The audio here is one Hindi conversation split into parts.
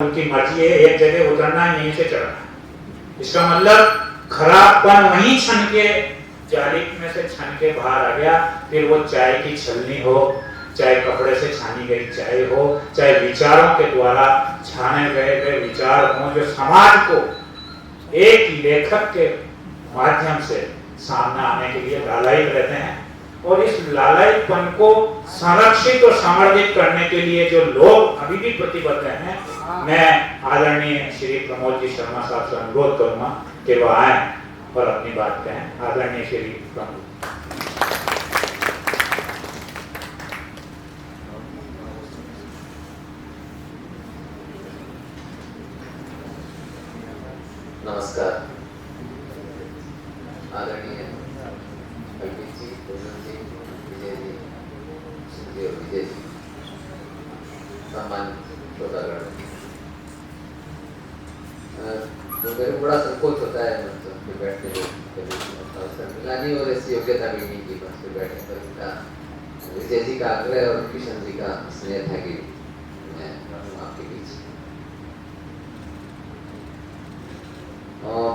उनकी मर्जी है, एक जगह उतरना है, यहीं से चढ़ना। इसका मतलब खराबपन वहीं छन के जाली में से छन के बाहर आ गया। फिर वो चाय की छलनी हो, चाहे कपड़े से छानी गई चाय हो, चाहे विचारों के द्वारा छाने गए विचार हो, जो समाज को एक लेखक के माध्यम से सामने आने के लिए लालायित रहते हैं। और इस लालायितपन को संरक्षित और संवर्धित करने के लिए जो लोग अभी भी प्रतिबद्ध हैं, मैं आदरणीय श्री प्रमोद जी शर्मा साहब से अनुरोध करूंगा कि वो आए और अपनी बात कहें। आदरणीय श्री प्रमोद। नमस्कार। आदरणीय कल्पित जी, पूजन जी, विजय जी, सुखी और विजय जी, सम्मानित श्रोतागण, तो मेरे को बड़ा संकोच होता है मंच पे बैठने को, अवसर मिला नहीं और ऐसी योग्यता भी नहीं की मंच पे बैठने पर। इनका विजय जी का आग्रह और किशन जी का स्नेह था कि मैं रहूं आपके बीच। और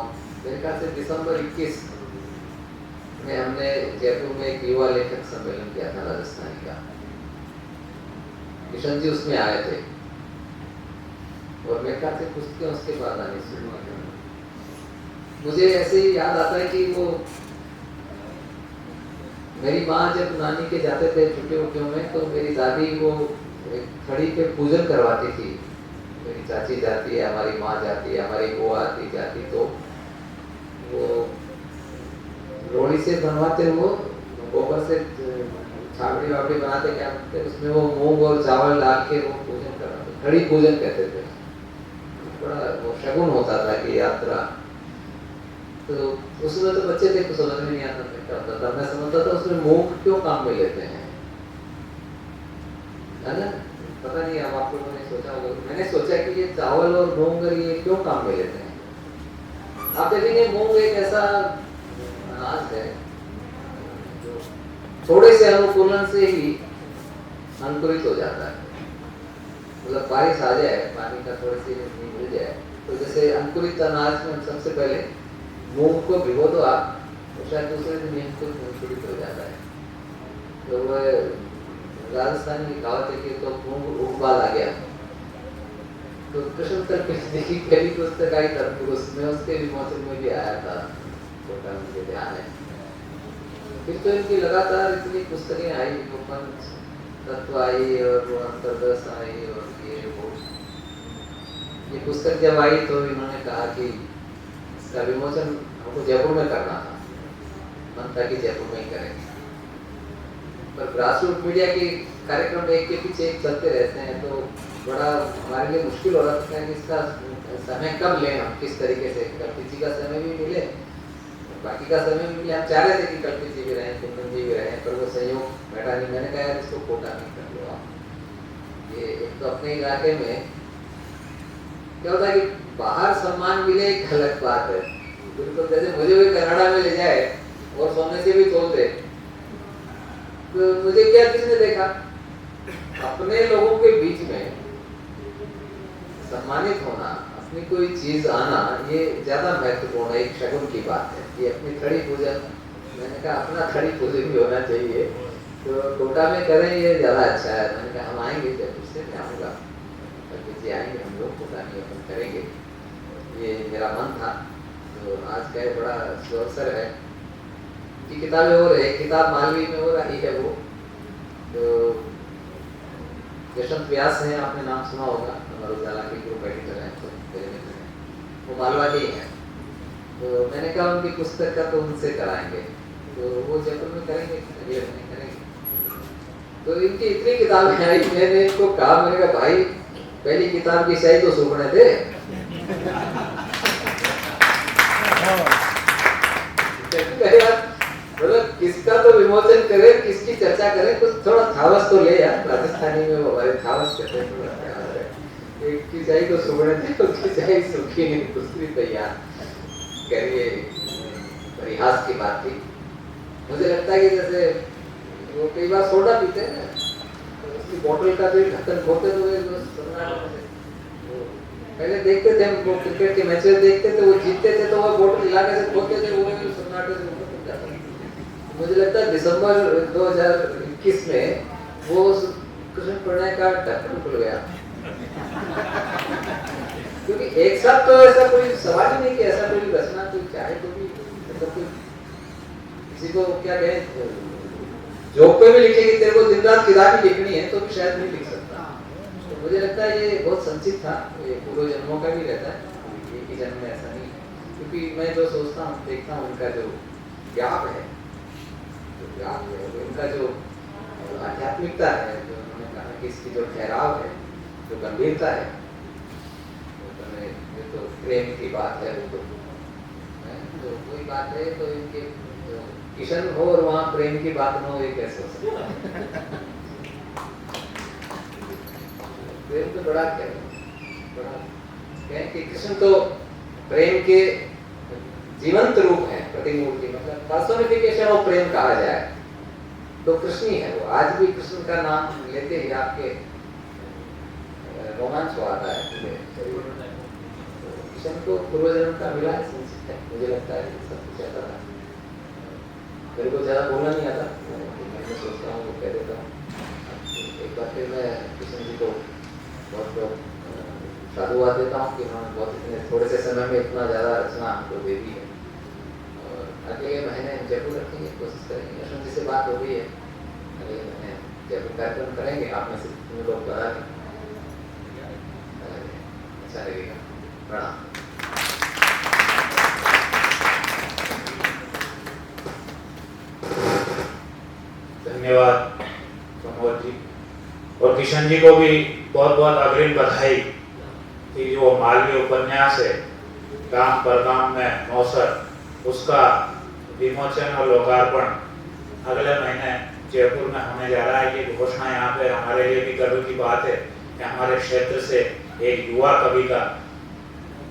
मेरे ख्याल से दिसंबर 21 में हमने जयपुर में एक युवा लेखक सम्मेलन किया था राजस्थानी का। किशन जी उसमें आए थे और मेरे ख्याल से पुस्तकें उसके बाद आनी शुरू हुई। मुझे ऐसे ही याद आता है कि वो मेरी माँ जब नानी के जाते थे छुट्टियों में, तो मेरी दादी वो खड़ी पे पूजन करवाती थी। मेरी चाची जाती है, हमारी माँ जाती है, हमारी बुआ आती जाती, तो वो रोड़ी से बनवाते वो गोबर से छाबड़ी वाबड़ी बनाते, क्या करते उसमें वो मूंग और चावल डाल के वो पूजन कराते, खड़ी पूजन कहते थे। बड़ा वो शगुन होता था कि यात्रा। तो उसमें तो बच्चे थे, कुछ समझ में नहीं आता था क्या होता था। मैं समझता था उसमें मूंग क्यों काम में लेते हैं, है ना? पता नहीं, अब आप लोगों ने सोचा होगा। मैंने सोचा कि ये चावल और मूंग ये क्यों काम में लेते हैं। आप देखेंगे मूंग एक ऐसा अनाज है जो थोड़े से अनुकूलन से ही अंकुरित हो जाता है। मतलब बारिश आ जाए, पानी का थोड़ी सी मिल जाए, तो जैसे अंकुरित अनाज में सबसे पहले मूंग को भिगो दो आप, तो शायद दूसरे दिन ही अंकुरित हो जाता है। तो वह राजस्थान की कहावत है कि तो मूंग उबाल आ गया। तो कृष्ण तक की पहली पुस्तक आई तब उसमें उसके विमोचन में भी आया था, छोटा मुझे ध्यान है। फिर तो इनकी लगातार इतनी पुस्तकें आई, पंच तत्व आई और वो अंतर्दश आई, और ये पुस्तक जब आई तो इन्होंने कहा कि इसका विमोचन हमको जयपुर में करना था। मन था कि जयपुर में ही करेंगे, पर ग्रासरूट मीडिया के कार्यक्रम एक के पीछे एक चलते रहते हैं, तो बड़ा हमारे लिए मुश्किल हो रहा था कि इसका समय कब लें हम, किस तरीके से। कल्पित जी का समय भी मिले, बाकी का समय भी मिले। हम चाह रहे थे कि कल्पित जी भी रहें, कुंदन जी भी रहें, पर वो सहयोग बैठा नहीं। मैंने कहा यार इसको कोटा नहीं कर लो आप। ये एक तो अपने इलाके में क्या होता है कि बाहर सम्मान मिले एक अलग बात है। बिल्कुल जैसे मुझे भी कनाडा में ले जाए और सोने से भी तोल दे, तो मुझे क्या किसने देखा। अपने लोगों के बीच में सम्मानित होना, अपनी कोई चीज आना, ये ज्यादा महत्वपूर्ण है, एक शगुन की बात है। ये अपनी खड़ी पूजन, मैंने कहा अपना खड़ी पूजन भी होना चाहिए, तो कोटा में करें ये ज्यादा अच्छा है। मैंने कहा हम आएंगे, जयपुर से मैं आऊँगा, जी आएंगे हम लोग, कोटा में अपन करेंगे, ये मेरा मन था। तो आज का बड़ा अवसर है कि किताबें हो रही, किताब मालवी में हो रही है वो, तो यशवंत व्यास हैं, आपने नाम सुना होगा, अमर उजाला के ग्रुप एडिटर हैं, तो मेरे मित्र हैं, वो मालवा के ही हैं। तो मैंने कहा उनकी पुस्तक का तो उनसे कराएंगे, तो वो जयपुर में करेंगे, अगले महीने करेंगे। तो इनकी इतनी किताबें आई, मैंने इनको कहा, मैंने कहा भाई पहली किताब की सही तो सूखने थे। मतलब किसका तो विमोचन करें, किसकी चर्चा करें, कुछ थोड़ा थावस तो ले यार। राजस्थानी में वो हमारे थावस कहते हैं, एक की चाय तो सुगड़े थे, उसकी चाय सूखी नहीं, दूसरी तैयार करिए। परिहास की बात थी। मुझे लगता है कि जैसे वो कई बार सोडा पीते हैं ना, तो उसकी बोतल का जो ढक्कन खोलते तो पहले देखते थे हम, वो क्रिकेट के मैचेस देखते थे, वो जीतते थे तो वो बोतल इलाके से खोलते थे, वो सन्नाटे से ऊपर तक जाता था। मुझे लगता है दिसंबर 2021 में वो कृष्ण प्रणय का ढक्कन खुल गया। क्योंकि एक साथ तो ऐसा कोई सवाल ही नहीं कि ऐसा कोई रचना कोई चाहे तो भी, मतलब कोई किसी को क्या कहे, जॉब पे भी लिखेगी, तेरे को दिन रात किताब लिखनी है तो भी शायद नहीं लिख सकता। तो मुझे लगता है ये बहुत संचित था, ये पूर्व जन्मों का भी रहता है, एक ही जन्म में ऐसा नहीं। क्योंकि मैं जो सोचता हूँ, देखता हूँ, उनका जो व्याप है, उनका जो आध्यात्मिकता है, जो उन्होंने कहा कि इसकी जो ठहराव है, जो गंभीरता है, ये तो प्रेम की बात है, वो तो कोई बात है, तो इनके किशन हो और वहाँ प्रेम की बात न हो, ये कैसे हो सकता है? प्रेम तो बड़ा क्या है कि कृष्ण तो प्रेम के जीवंत रूप है, प्रतिमूर्ति, मतलब पर्सोनिफिकेशन ऑफ प्रेम कहा जाए तो कृष्ण ही है वो। आज भी कृष्ण का नाम लेते ही आपके रोमांच हो आता है। कृष्ण को पूर्वजन्म का मिला है, मुझे लगता है सब कुछ आता था। मेरे को ज़्यादा बोलना नहीं आता, मैं सोचता हूँ वो कह देता हूँ। एक बार फिर मैं कृष्ण जी को बहुत बहुत साधुवाद देता हूँ कि उन्होंने बहुत इतने थोड़े से समय में इतना ज़्यादा रचना हमको दे दी है। और अगले महीने जयपुर रखेंगे, कोशिश करेंगे। कृष्ण जी से बात हो गई है, अगले महीने जयपुर कार्यक्रम करेंगे, आप में से तुम्हें लोग बता दें, अच्छा लगेगा। प्रणाम। धन्यवाद प्रमोद जी, और किशन जी को भी बहुत बहुत अग्रिम बधाई कि जो मालवीय उपन्यास है काम परगाम में मौसर, उसका विमोचन और लोकार्पण अगले महीने जयपुर में होने जा रहा है। ये घोषणा यहाँ पे हमारे लिए भी गर्व की बात है कि हमारे क्षेत्र से एक युवा कवि का,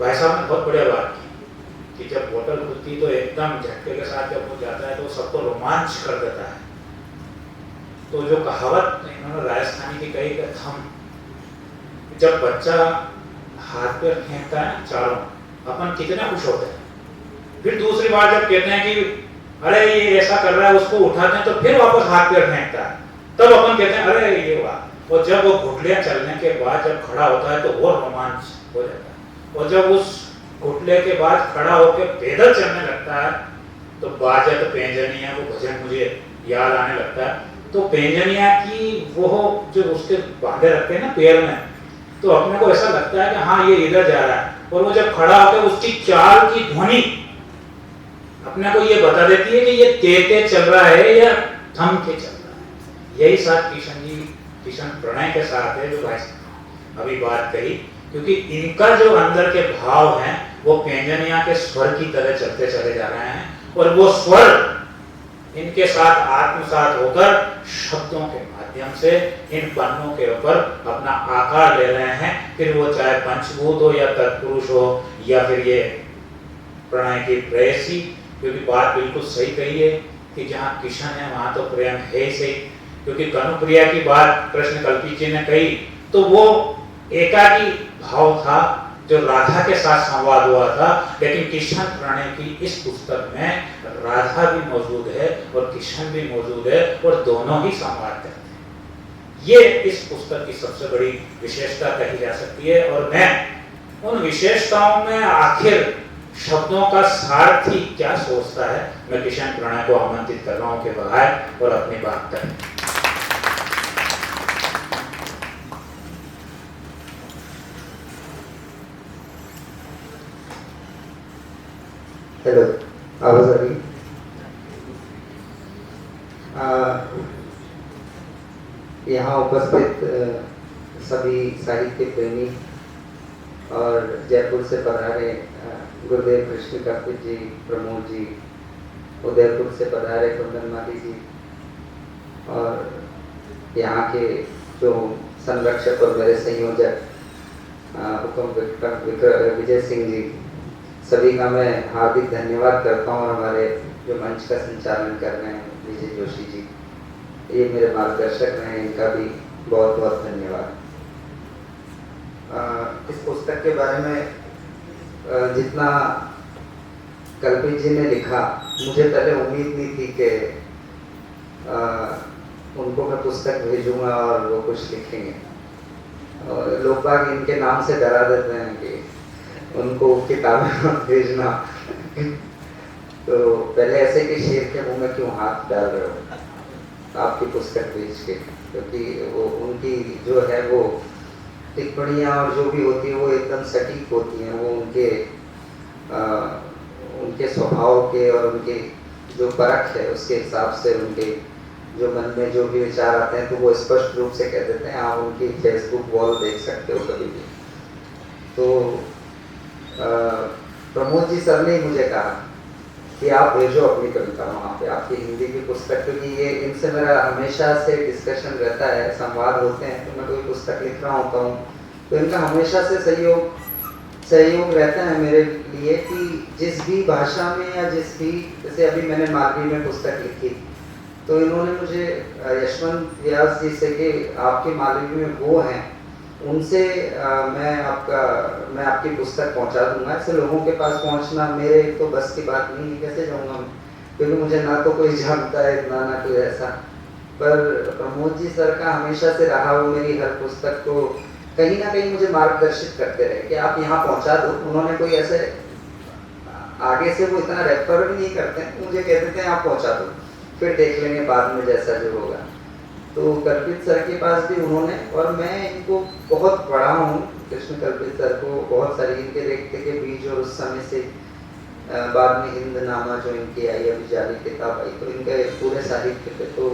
भाई साहब ने बहुत बढ़िया बात की कि जब बोतल खुलती तो एकदम झटके के साथ जब वो जाता है तो सबको रोमांच कर देता है। तो जो कहावत इन्होंने राजस्थानी की कही कि थम, जब बच्चा हाथ पे फेंकता है चारों, अपन कितने खुश होते हैं। फिर दूसरी बार जब कहते हैं कि अरे ये ऐसा कर रहा है, उसको उठाते हैं तो फिर वापस हाथ पे फेंकता है, तब अपन कहते हैं अरे ये वाह। और जब वो घुटलियां चलने के बाद जब खड़ा होता है तो वो रोमांच हो जाता है। और जब उस घुटले के बाद खड़ा होकर पैदल चलने लगता है तो बाजत पेंजनिया, वो भजन मुझे याद आने लगता है। तो पेंजनिया की वो जो उसके बांधे रखते हैं ना पैर में, तो अपने को ऐसा लगता है कि हाँ ये इधर जा रहा है। और वो जब खड़ा होकर उसकी चाल की ध्वनि अपने को ये बता देती है कि ये तेते चल रहा है या थम के चल रहा है। यही साथ किशन प्रणय के साथ है जो भाई अभी बात कही, क्योंकि इनका जो अंदर के भाव हैं वो पेंजनिया के स्वर की तरह चलते चले जा रहे हैं। और वो स्वर इनके साथ आत्मसात होकर शब्दों के माध्यम से इन पन्नों के ऊपर अपना आकार ले रहे हैं। फिर वो चाहे पंचभूत हो या तत्पुरुष हो या फिर ये प्रणय की प्रेयसी, क्योंकि बात बिल्कुल सही कही है कि जहाँ किशन है वहां तो प्रेम है ही सही। क्योंकि कनुप्रिया की बात कृष्ण कल्पी जी ने कही तो वो एकाकी भाव था जो राधा के साथ संवाद हुआ था, लेकिन किशन प्रणय की इस पुस्तक में राधा भी मौजूद है और किशन भी मौजूद है और दोनों ही संवाद करते हैं। ये इस पुस्तक की सबसे बड़ी विशेषता कही जा सकती है। और मैं उन विशेषताओं में आखिर शब्दों का सारथी क्या सोचता है, मैं किशन प्रणय को आमंत्रित कर रहा हूं कि वह आए और अपनी बात करें। हेलो, आवाज आ रही? यहाँ उपस्थित सभी साहित्य प्रेमी और जयपुर से पधारे गुरुदेव कृष्ण कपिल जी, प्रमोद जी, उदयपुर से पधारे कुंदन माली जी, और यहाँ के जो संरक्षक और मेरे संयोजक हुकुम विजय सिंह जी, सभी का मैं हार्दिक धन्यवाद करता हूँ। और हमारे जो मंच का संचालन कर रहे हैं विजय जोशी जी, ये मेरे मार्गदर्शक हैं, इनका भी बहुत बहुत धन्यवाद। इस पुस्तक के बारे में जितना कल्पित जी ने लिखा, मुझे पहले उम्मीद नहीं थी कि उनको मैं पुस्तक भेजूंगा और वो कुछ लिखेंगे। और लोग बाग इनके नाम से डरा देते हैं कि उनको किताबें मत भेजना। तो पहले ऐसे कि शेर के मुंह में क्यों हाथ डाल रहे हो आपकी पुस्तक भेज के, क्योंकि वो उनकी जो है वो टिप्पणियाँ और जो भी होती है वो एकदम सटीक होती हैं। वो उनके स्वभाव के और उनके जो परख है उसके हिसाब से उनके जो मन में जो भी विचार आते हैं तो वो स्पष्ट रूप से कह देते हैं। आप उनकी फेसबुक वॉल देख सकते हो कभी भी। तो प्रमोद जी सर ने मुझे कहा कि आप भेजो अपनी कविता वहाँ पे, आपकी हिंदी की पुस्तक, क्योंकि ये इनसे मेरा हमेशा से डिस्कशन रहता है, संवाद होते हैं। तो मैं कोई पुस्तक लिख रहा होता हूँ तो इनका हमेशा से सहयोग रहता है मेरे लिए कि जिस भी भाषा में या जिस भी, जैसे अभी मैंने मालवी में पुस्तक लिखी तो इन्होंने मुझे यशवंत व्यास जी से कि आपके मालवी में वो हैं, उनसे मैं आपकी पुस्तक पहुंचा दूंगा। ऐसे लोगों के पास पहुंचना मेरे तो बस की बात नहीं है, कैसे जाऊंगा मैं, क्योंकि मुझे ना तो कोई जानता है इतना ना कोई ऐसा। पर प्रमोद जी सर का हमेशा से रहा, वो मेरी हर पुस्तक को कहीं ना कहीं मुझे मार्गदर्शित करते रहे कि आप यहाँ पहुंचा दो। उन्होंने कोई ऐसे आगे से वो इतना रेफर भी नहीं करते हैं, मुझे कह देते हैं आप पहुंचा दो, फिर देख लेंगे बाद में जैसा जो होगा। तो कल्पित सर के पास भी उन्होंने, और मैं इनको बहुत पढ़ा हूँ, कृष्ण कल्पित सर को बहुत सारी इनके देखते के बीच, और उस समय से बाद में हिंद नामा जो इनकी आई, अभी जारी किताब आई, तो इनके पूरे साहित्य पे तो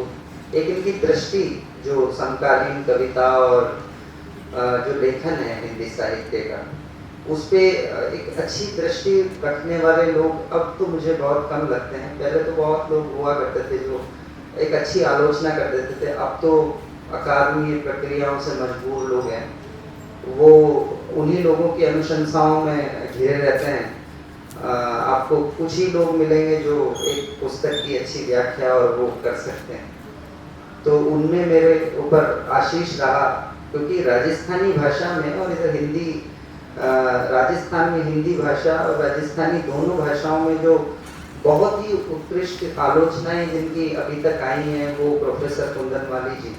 एक इनकी दृष्टि जो समकालीन कविता और जो लेखन है हिंदी साहित्य का, उस पे एक अच्छी दृष्टि रखने वाले लोग अब तो मुझे बहुत कम लगते हैं। पहले तो बहुत लोग हुआ करते थे जो एक अच्छी आलोचना कर देते थे, अब तो अकादमी प्रक्रियाओं से मजबूर लोग हैं, वो उन्हीं लोगों की अनुशंसाओं में घिरे रहते हैं। आपको कुछ ही लोग मिलेंगे जो एक पुस्तक की अच्छी व्याख्या और वो कर सकते हैं। तो उनमें मेरे ऊपर आशीष रहा, क्योंकि राजस्थानी भाषा में और इधर हिंदी, राजस्थान में हिंदी भाषा और राजस्थानी दोनों भाषाओं में जो बहुत ही उत्कृष्ट आलोचनाएं जिनकी अभी तक आई हैं, वो प्रोफेसर कुंदनवाली जी,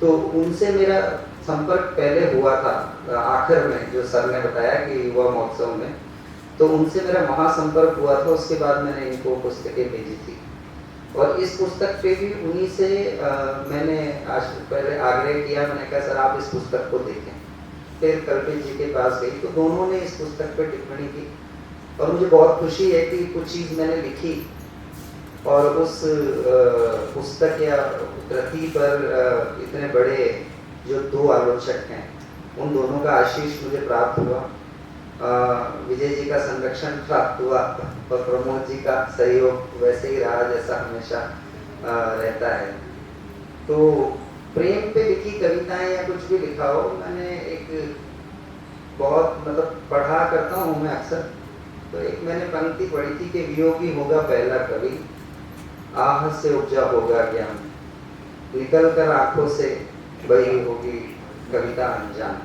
तो उनसे मेरा संपर्क पहले हुआ था आखिर में, जो सर ने बताया कि युवा महोत्सव में, तो उनसे मेरा महासंपर्क हुआ था। उसके बाद मैंने इनको पुस्तकें भेजी थी, और इस पुस्तक पे भी उन्हीं से मैंने आज पहले आग्रह किया, मैंने कहा सर आप इस पुस्तक को देखें। फिर कल्पित जी के पास गई तो दोनों ने इस पुस्तक पर टिप्पणी की, और मुझे बहुत खुशी है कि कुछ चीज़ मैंने लिखी और उस पुस्तक या कृति पर इतने बड़े जो दो आलोचक हैं उन दोनों का आशीष मुझे प्राप्त हुआ, विजय जी का संरक्षण प्राप्त हुआ, और प्रमोद जी का सहयोग वैसे ही रहा जैसा हमेशा रहता है। तो प्रेम पे लिखी कविताएं या कुछ भी लिखा हो, मैंने एक बहुत मतलब पढ़ा करता हूँ मैं अक्सर, तो एक मैंने पंक्ति पढ़ी थी कि वियोगी होगा पहला कवि, आह से उपजा होगा ज्ञान, निकल कर आंखों से बही होगी कविता अनजान।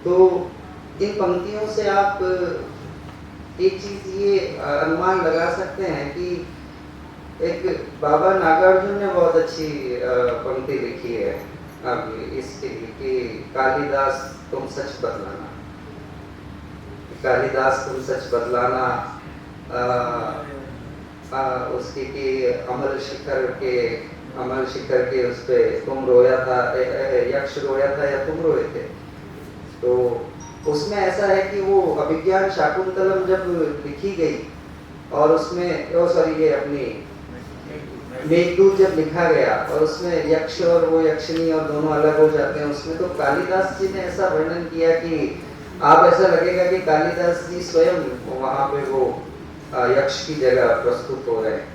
तो इन पंक्तियों से आप एक चीज ये अनुमान लगा सकते हैं कि एक बाबा नागार्जुन ने बहुत अच्छी पंक्ति लिखी है अब इसके लिए कि कालिदास तुम सच बदलाना, कालिदास तुम सच बदलाना, उसकी कि अमल शिखर के उस पे तुम रोया था, यक्ष रोया था या तुम रोए थे। तो उसमें ऐसा है कि वो अभिज्ञान शाकुंतलम जब लिखी गई और उसमें ये अपनी मेघदूत जब लिखा गया और उसमें यक्ष और वो यक्षिणी और दोनों अलग हो जाते हैं, उसमें तो कालिदास जी ने ऐसा वर्णन किया कि आप ऐसा लगेगा कि कालिदास जी स्वयं वहाँ पे वो यक्ष की जगह प्रस्तुत हो रहे हैं।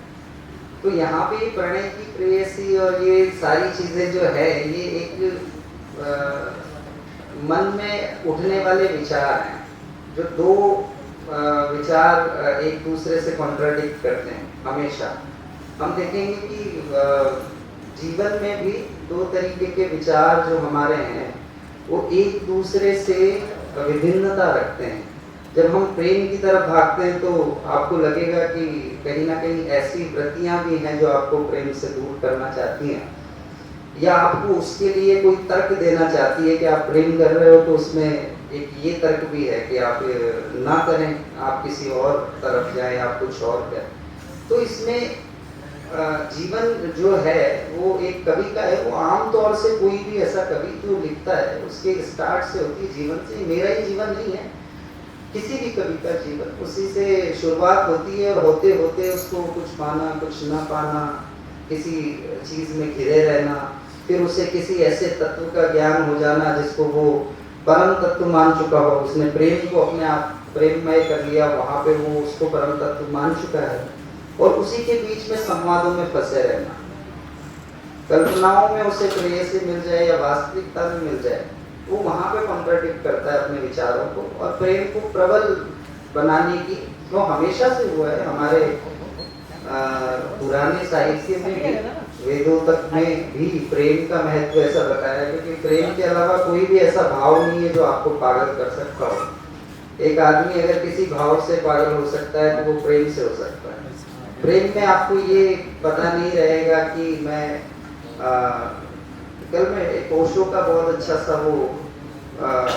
तो यहाँ पे प्रणय की प्रेयसी और ये सारी चीजें जो है ये एक मन में उठने वाले विचार हैं, जो दो विचार एक दूसरे से कॉन्ट्राडिक्ट करते हैं हमेशा। हम देखेंगे कि जीवन में भी दो तरीके के विचार जो हमारे हैं वो एक दूसरे से विभिन्नता रखते हैं। जब हम प्रेम की तरफ भागते हैं तो आपको लगेगा कि कहीं ना कहीं ऐसी वृत्तियां भी हैं जो आपको प्रेम से दूर करना चाहती हैं, या आपको उसके लिए कोई तर्क देना चाहती है कि आप प्रेम कर रहे हो, तो उसमें एक ये तर्क भी है कि आप ना करें, आप किसी और तरफ जाएं, आप कुछ और करें। तो इसमें जीवन जो है वो एक कवि का है। वो आमतौर से कोई भी ऐसा कवि जो लिखता है उसके स्टार्ट से होती है जीवन से। मेरा ही जीवन नहीं है, किसी भी कवि का जीवन उसी से शुरुआत होती है, और होते होते उसको कुछ पाना कुछ ना पाना, किसी चीज में घिरे रहना, फिर उसे किसी ऐसे तत्व का ज्ञान हो जाना जिसको वो परम तत्व मान चुका हो। उसने प्रेम को अपने आप प्रेममय कर लिया, वहां पे वो उसको परम तत्व मान चुका है, और उसी के बीच में संवादों में फंसे रहना। कल्पनाओं में उसे प्रेयसी मिल जाए या वास्तविकता में मिल जाए, वो वहां पे कॉन्ट्राडिक्ट करता है अपने विचारों को, और प्रेम को प्रबल बनाने की जो हमेशा से हुआ है हमारे पुराने साहित्य में भी, वेदों तक में भी प्रेम का महत्व ऐसा बताया है, क्योंकि प्रेम के अलावा कोई भी ऐसा भाव नहीं है जो आपको पागल कर सकता हो। एक आदमी अगर किसी भाव से पागल हो सकता है तो वो प्रेम से हो सकता है। प्रेम में आपको ये पता नहीं रहेगा कि मैं कल मैं एक ओशो का बहुत अच्छा सा वो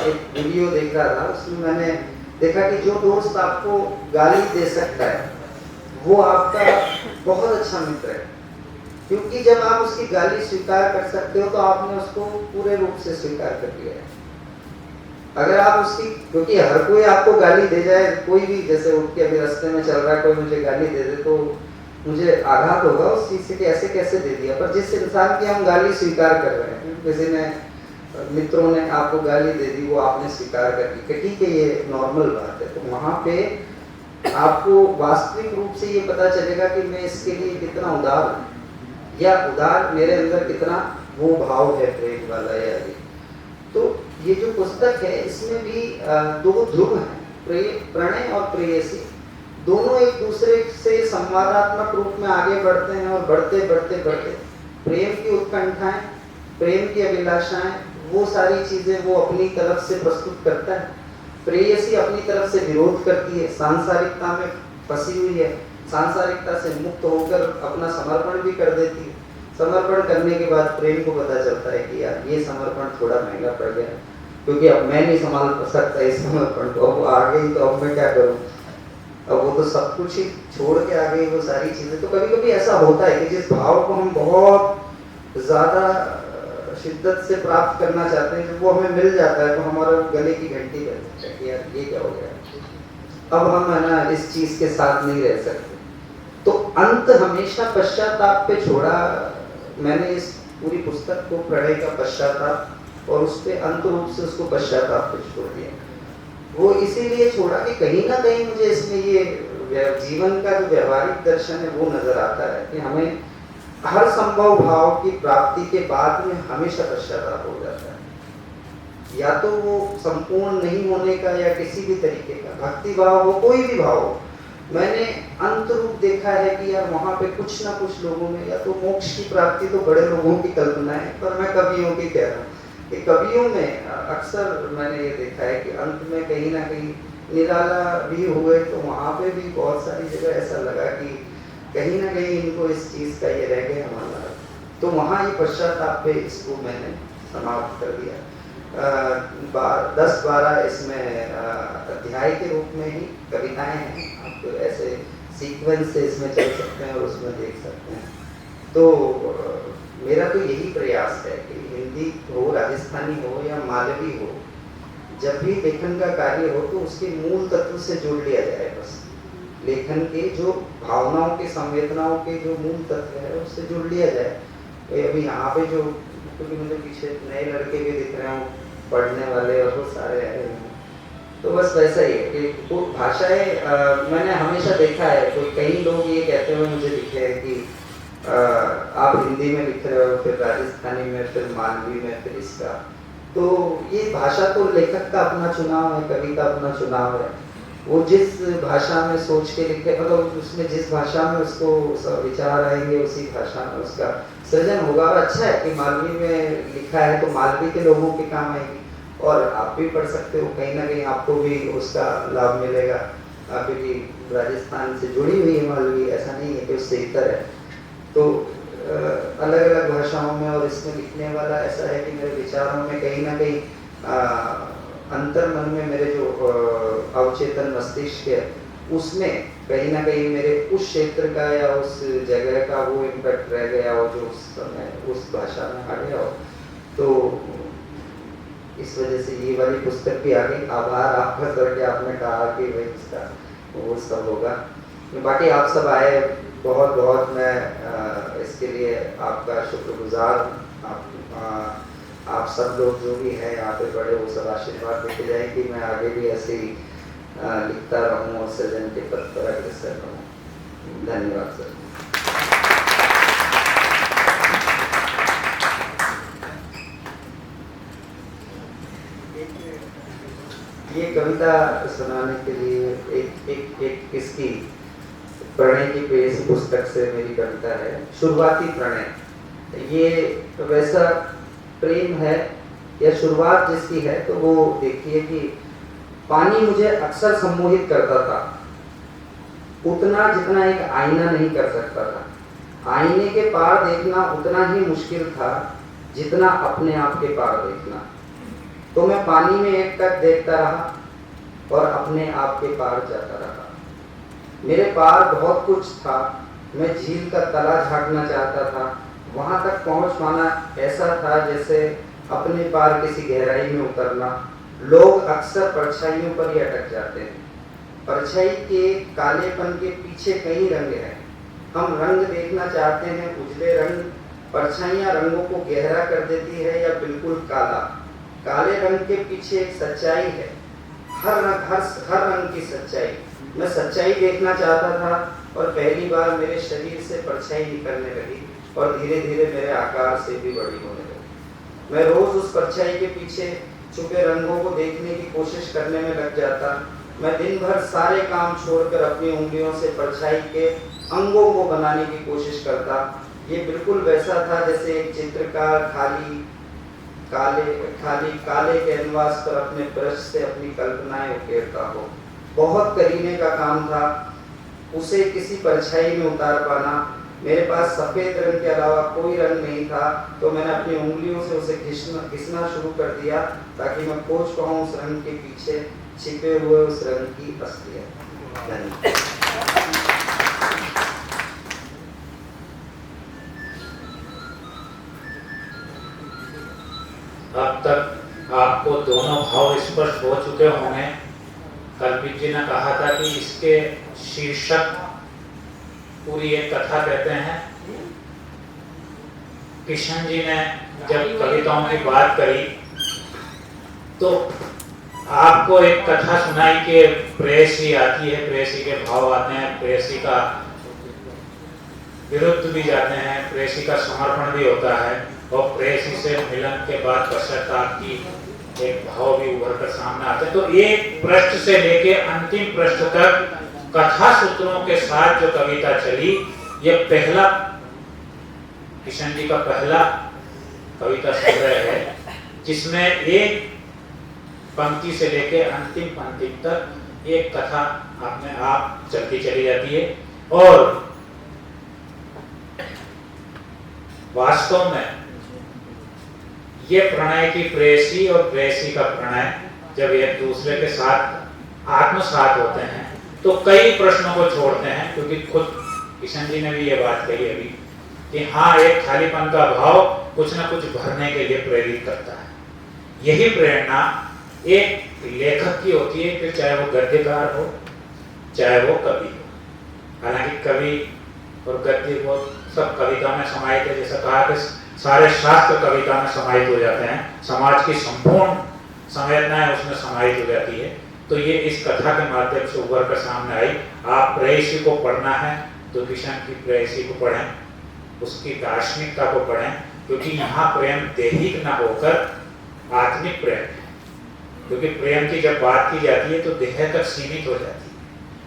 एक वीडियो देख रहा था, उसमें मैंने देखा कि जो दोस्त आपको गाली दे सकता है वो आपका बहुत अच्छा मित्र है, क्योंकि जब आप उसकी गाली स्वीकार कर सकते हो तो आपने उसको पूरे रूप से स्वीकार कर लिया है। अगर आप उसकी, क्योंकि हर कोई आपको गाली दे जाए, कोई भी जैसे उठ के अभी रास्ते में चल रहा है कोई मुझे गाली दे दे तो मुझे आघात होगा उस चीज से कि ऐसे कैसे दे दिया। पर जिस इंसान की हम गाली स्वीकार कर रहे हैं, किसी ने मित्रों ने आपको गाली दे दी, वो आपने स्वीकार कर ली कि ठीक है ये नॉर्मल बात है, तो वहां पे आपको वास्तविक रूप से ये पता चलेगा कि मैं इसके लिए कितना उदार हूँ, या उदार मेरे अंदर कितना वो भाव है प्रेम वाला या ये। तो ये जो पुस्तक है इसमें भी दो ध्रुव हैं, प्रणय और प्रेयसी, दोनों एक दूसरे से संवादात्मक रूप में आगे बढ़ते हैं, और बढ़ते बढ़ते बढ़ते प्रेम की उत्कंठाएं, प्रेम की अभिलाषाएं, वो सारी चीजें वो अपनी तरफ से प्रस्तुत करता है। प्रेयसी अपनी तरफ से विरोध करती है, सांसारिकता में फंसी हुई है, सांसारिकता से मुक्त होकर अपना समर्पण भी कर देती है। समर्पण करने के बाद प्रेम को पता चलता है कि यार ये समर्पण थोड़ा महंगा पड़ गया, क्योंकि अब मैं नहीं संभाल सकता इस समर्पण को, अब आ गई तो अब मैं क्या करूं, अब वो तो सब कुछ ही छोड़ के आ गई वो सारी चीजें। तो कभी कभी ऐसा होता है कि जिस भाव को हम बहुत ज्यादा शिद्दत से प्राप्त करना चाहते हैं, जब वो हमें मिल जाता है तो हमारा गले की घंटी बजती है कि यार ये क्या हो गया, अब हम है ना इस चीज के साथ नहीं रह सकते। तो अंत हमेशा पश्चाताप पे छोड़ा। मैंने इस पूरी पुस्तक को प्रणय का पश्चाताप और उस पे अंत रूप से उसको पश्चाताप पे छोड़ दिया। वो इसीलिए छोड़ा कि कहीं ना कहीं मुझे इसमें ये जीवन का जो व्यवहारिक दर्शन है वो नजर आता है कि हमें हर संभव भाव की प्राप्ति के बाद में हमेशा पश्चाताप हो जाता है, या तो वो संपूर्ण नहीं होने का या किसी भी तरीके का, भक्ति भाव हो कोई भी भाव हो। मैंने अंत रूप देखा है कि यार वहां पे कुछ ना कुछ लोगों में या तो मोक्ष की प्राप्ति तो बड़े लोगों की कल्पना है, पर मैं कवियों की कह रहा हूँ कि कवियों में अक्सर मैंने ये देखा है कि अंत में कहीं ना कहीं निराला भी हुए, तो वहां पे भी बहुत सारी जगह ऐसा लगा कि कहीं ना कहीं इनको इस चीज का ये रह गया हमारा, तो वहां ये पश्चाताप पे इसको मैंने समाप्त कर दिया। 10-12 इसमें अध्याय के रूप में ही कविताएं हैं, आप तो ऐसे सीक्वेंस से इसमें चल सकते हैं और उसमें देख सकते हैं। तो मेरा तो यही प्रयास है कि हिंदी हो, राजस्थानी हो या मालवी हो, जब भी लेखन का कार्य हो तो उसके मूल तत्व से जोड़ लिया जाए। बस लेखन के जो भावनाओं के, संवेदनाओं के जो मूल तत्व है उससे जुड़ लिया जाए। अभी यहाँ पे जो, क्योंकि मुझे पीछे नए लड़के भी दिख रहे हैं पढ़ने वाले और वो सारे आए हैं, तो बस वैसा ही है कि वो भाषाएं मैंने हमेशा देखा है, कोई कई लोग ये कहते हुए मुझे दिखे हैं कि आप हिंदी में लिख रहे हो, फिर राजस्थानी में, फिर मालवी में, फिर इसका, तो ये भाषा तो लेखक का अपना चुनाव है, कवि का अपना चुनाव है। वो जिस भाषा में सोच के लिखे, मतलब उसमें जिस भाषा में उसको विचार आएंगे उसी भाषा में उसका सृजन होगा। और अच्छा है कि मालवी में लिखा है तो मालवी के लोगों के काम आएगी, और आप भी पढ़ सकते हो, कहीं ना कहीं आपको भी उसका लाभ मिलेगा, क्योंकि राजस्थान से जुड़ी हुई है मालवी, ऐसा नहीं है कि उससे इतर है। तो अलग अलग भाषाओं में, और इसमें लिखने वाला ऐसा है कि मेरे विचारों में कहीं ना कहीं अंतर मन में मेरे जो अवचेतन मस्तिष्क है उसमें कहीं ना कहीं मेरे उस क्षेत्र का या उस जगह का वो इम्पैक्ट रह गया हो जो उस समय उस भाषा में आ गया हो। तो इस वजह से ये वाली पुस्तक भी आ गई। आभार आपका सर कि आपने कहा कि भाई इसका वो सब होगा। बाकी आप सब आए, बहुत बहुत मैं इसके लिए आपका शुक्रगुजार हूँ। आप सब लोग जो भी हैं यहाँ पे बड़े, वो सब आशीर्वाद देते जाए कि मैं आगे भी ऐसे ही लिखता रहूँ और सृजन के पथ पर अग्रसर रहूँ। धन्यवाद सर। ये कविता सुनाने के लिए एक इसकी प्रणय की प्रेयसी पुस्तक से मेरी कविता है, शुरुआती प्रणय। ये वैसा प्रेम है या शुरुआत जिसकी है, तो वो देखिए कि पानी मुझे अक्सर सम्मोहित करता था, उतना जितना एक आईना नहीं कर सकता था। आईने के पार देखना उतना ही मुश्किल था जितना अपने आप के पार देखना। तो मैं पानी में एक टक देखता रहा और अपने आप के पार जाता रहा। मेरे पार बहुत कुछ था, मैं झील का तला झांकना चाहता था। वहां तक पहुंच पाना ऐसा था जैसे अपने पार किसी गहराई में उतरना। लोग अक्सर परछाइयों पर ही अटक जाते हैं। परछाई के कालेपन के पीछे कई रंग हैं। हम रंग देखना चाहते हैं, उजले रंग। परछाइयां रंगों को गहरा कर देती है या बिल्कुल काला। काले रंग के पीछे एक सच्चाई है, हर रंग की सच्चाई। मैं सच्चाई देखना चाहता था और पहली बार मेरे शरीर से परछाई निकलने लगी और धीरे धीरे मेरे आकार से भी बड़ी होने लगी। मैं रोज उस परछाई के पीछे छुपे रंगों को देखने की कोशिश करने में लग जाता। मैं दिन भर सारे काम छोड़कर अपनी उंगलियों से परछाई के अंगों को बनाने की कोशिश करता। ये बिल्कुल वैसा था जैसे एक चित्रकार काले कैनवास पर अपने ब्रश से अपनी कल्पनाएं उकेरता हो। बहुत करीने का काम था उसे किसी परछाई में उतार पाना। मेरे पास सफेद रंग के अलावा कोई रंग नहीं था, तो मैंने अपनी उंगलियों से उसे घिसना शुरू कर दिया ताकि मैं खोज पाऊं उस रंग के पीछे छिपे हुए उस रंग की असलियत। धन्यवाद। अब तक आपको दोनों भाव स्पष्ट हो चुके होंगे। कल्पित जी ने कहा था कि इसके शीर्षक पूरी एक कथा कहते हैं। किशन जी ने जब कविताओं की बात करी तो आपको एक कथा सुनाई कि प्रेयसी आती है, प्रेयसी के भाव आते हैं, प्रेयसी का विरुद्ध भी जाते हैं, प्रेयसी का समर्पण भी होता है और प्रेयसी से मिलन के बाद पश्चाताप की एक भाव भी उभर कर सामने आते हैं। तो एक पृष्ठ से लेके अंतिम पृष्ठ तक कथा सूत्रों के साथ जो कविता चली, ये पहला किशन जी का पहला कविता संग्रह है जिसमें एक पंक्ति से लेके अंतिम पंक्ति तक एक कथा अपने आप चलती चली जाती है। और वास्तव में ये प्रणय की प्रेयसी और प्रेयसी का प्रणय जब एक दूसरे के साथ आत्मसात होते हैं तो कई प्रश्नों को छोड़ते हैं, क्योंकि खुद किशन जी ने भी ये बात कही अभी कि हाँ, एक खालीपन का भाव कुछ ना कुछ भरने के लिए प्रेरित करता है। यही प्रेरणा एक लेखक की होती है, कि चाहे वो गद्यकार हो चाहे वो कवि हो। हालांकि कवि और गद्य को सब कविता में समाहित है, जैसा कहा कि सारे शास्त्र कविता में समाहित हो जाते हैं, समाज की संपूर्ण संवेदनाएं उसमें समाहित हो जाती है। तो ये इस कथा के माध्यम से उभर कर सामने आई। आप प्रेयसी को पढ़ना है तो किशन की प्रेयसी को पढ़ें, उसकी दार्शनिकता को पढ़ें, क्योंकि यहाँ प्रेम दैहिक न होकर आत्मिक प्रेम है। क्योंकि प्रेम की जब बात की जाती है तो देह तक सीमित हो जाती है,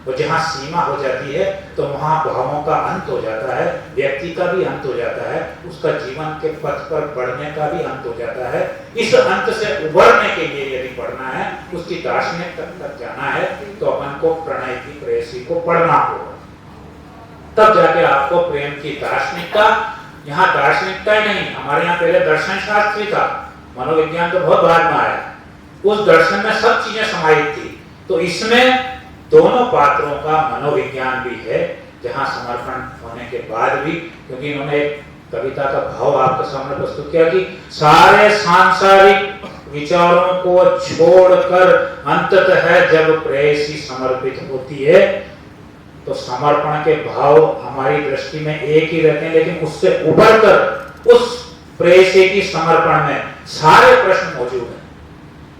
और जहाँ सीमा हो जाती है तो वहाँ भावों का अंत हो जाता है, व्यक्ति का भी अंत हो जाता है, उसका जीवन के पथ पर बढ़ने का भी अंत हो जाता है। इस अंत से उबरने के लिए यदि पढ़ना है, उसकी दार्शनिक तक जाना है, तो अपन को प्रणय की प्रेयसी को पढ़ना होगा, तब जाके आपको प्रेम की दार्शनिकता, यहाँ दार्शनिकता ही नहीं, हमारे यहाँ पहले दर्शन शास्त्री था, मनोविज्ञान तो बहुत बाद में आया, उस दर्शन में सब चीजें समाहित थी। तो इसमें दोनों पात्रों का मनोविज्ञान भी है, जहां समर्पण होने के बाद भी, क्योंकि इन्होंने एक कविता का भाव आपके सामने प्रस्तुत किया कि सारे सांसारिक विचारों को छोड़कर अंततः जब प्रेयसी समर्पित होती है, तो समर्पण के भाव हमारी दृष्टि में एक ही रहते हैं, लेकिन उससे उभरकर उस प्रेयसी की समर्पण में सारे प्रश्न मौजूद हैं।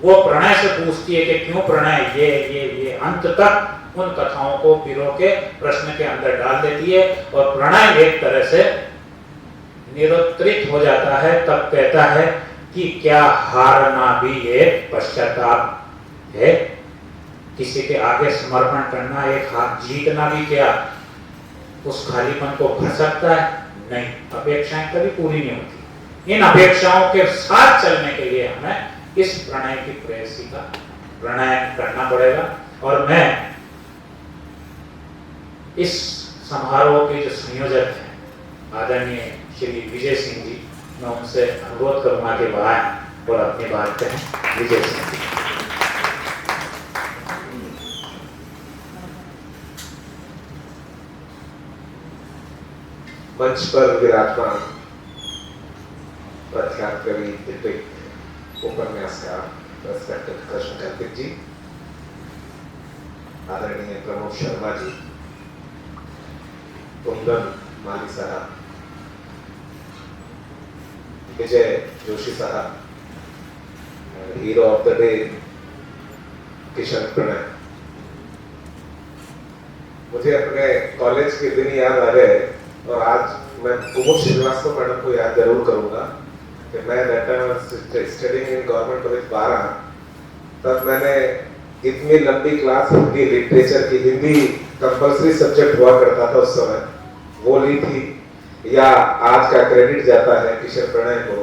वो प्रणय से पूछती है कि क्यों प्रणय, ये अंत तक उन कथाओं को पिरो के प्रश्न के अंदर डाल देती है, और प्रणय एक तरह से निरुत्तरित हो जाता है। तब कहता है कि क्या हारना भी एक पश्चाताप है, किसी के आगे समर्पण करना एक हाथ जीतना भी क्या उस खालीपन को भर सकता है? नहीं, अपेक्षाएं कभी पूरी नहीं होती। इन अपेक्षाओं के साथ चलने के लिए हमें इस प्रणय की प्रेयसी का प्रणय करना पड़ेगा। और मैं इस समारोह के जो संयोजक हैं आदरणीय श्री विजय सिंह जी, मैं उनसे अनुरोध करूंगा कि वह आए और अपनी बात कहें। विजय सिंह जी। मंच पर विराजमान प्रख्यात कवि, दिग्गज उपन्यासकार रेस्पेक्टेड कृष्ण कार्तिक जी, आदरणीय प्रमोद शर्मा जी, कुंदन माली साहब, विजय जोशी साहब, hero of the day Kishan Pranay. मुझे अपने कॉलेज के दिन याद आ गए, और आज मैं कुमुद श्रीवास्तव मैडम को याद जरूर करूंगा कि मैं that time studying in government college 12, तब मैंने इतनी लंबी क्लास हिंदी लिटरेचर की, हिंदी कंपल्सरी सब्जेक्ट हुआ करता था उस समय, वो ली थी। या आज का क्रेडिट जाता है किशन प्रणय को,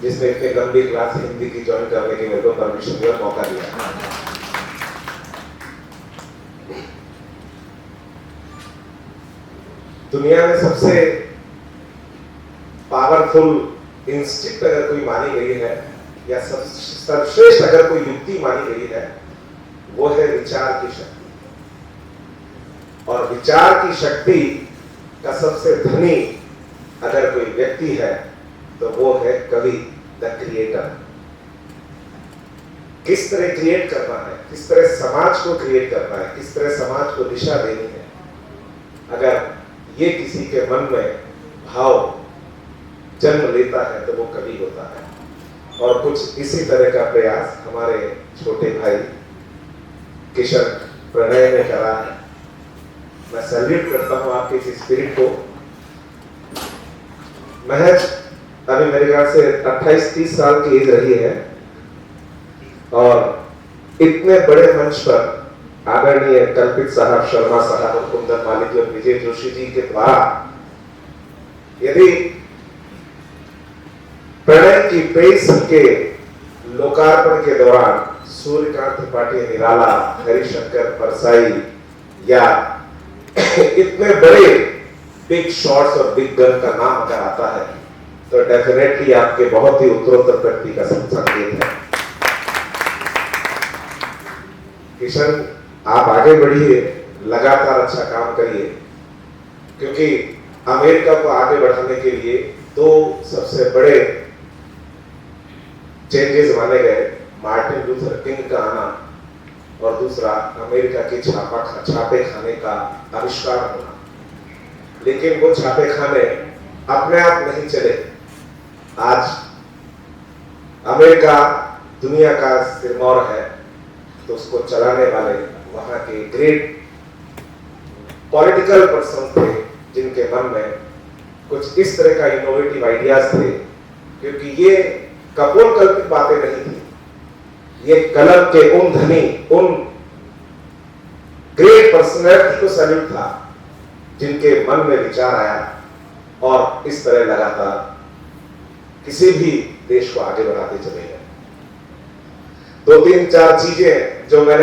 जिसने इतनी लंबी क्लास हिंदी की ज्वाइन करने की मेरे को परमिशन दिया, मौका दिया। दुनिया में सबसे पावरफुल इंस्टिंक्ट अगर कोई मानी गई है, या सर्वश्रेष्ठ अगर कोई युक्ति मानी गई है, वो है विचार की शक्ति। और विचार की शक्ति का सबसे धनी अगर कोई व्यक्ति है तो वो है कवि, द क्रिएटर। किस तरह क्रिएट करना है, किस तरह समाज को क्रिएट करना है, किस तरह समाज को दिशा देनी है, अगर ये किसी के मन में भाव जन्म लेता है तो वो कवि होता है। और कुछ इसी तरह का प्रयास हमारे छोटे भाई किशन प्रणय ने करा है। मैं सैल्यूट करता हूं आपके इस स्पिरिट को। महज अभी मेरे ख्याल से 28-30 साल की एज रही है, और इतने बड़े मंच पर आदरणीय कल्पित साहब, शर्मा साहब और कुंदन मालिक और विजय जोशी जी के द्वारा यदि प्रणय की प्रेस के लोकार्पण के दौरान सूर्यकांत त्रिपाठी निराला, हरिशंकर परसाई या इतने बड़े बिग शॉट्स और बिग गन का नाम अगर आता है, तो डेफिनेटली आपके बहुत ही उत्तरोत्तर प्रगति का संकेत है। किशन, आप आगे बढ़िए, लगातार अच्छा काम करिए, क्योंकि अमेरिका को आगे बढ़ाने के लिए दो सबसे बड़े चेंजेस माने गए, मार्टिन लूथर किंग का आना और दूसरा अमेरिका की छापे खाने का आविष्कार होना। लेकिन वो छापे खाने अपने आप नहीं चले। आज अमेरिका दुनिया का सिरमौर है, तो उसको चलाने वाले वहां के ग्रेट पॉलिटिकल पर्सन थे, जिनके मन में कुछ इस तरह का इनोवेटिव आइडियाज थे, क्योंकि ये कपोल कल्पित बातें नहीं थी। ये कलम के उन धनी, उन ग्रेट पर्सनल व्यक्ति को सैल्यूट था जिनके मन में विचार आया और इस तरह लगातार किसी भी देश को आगे बढ़ाते चले गए। 2-3-4 चीजें जो मैंने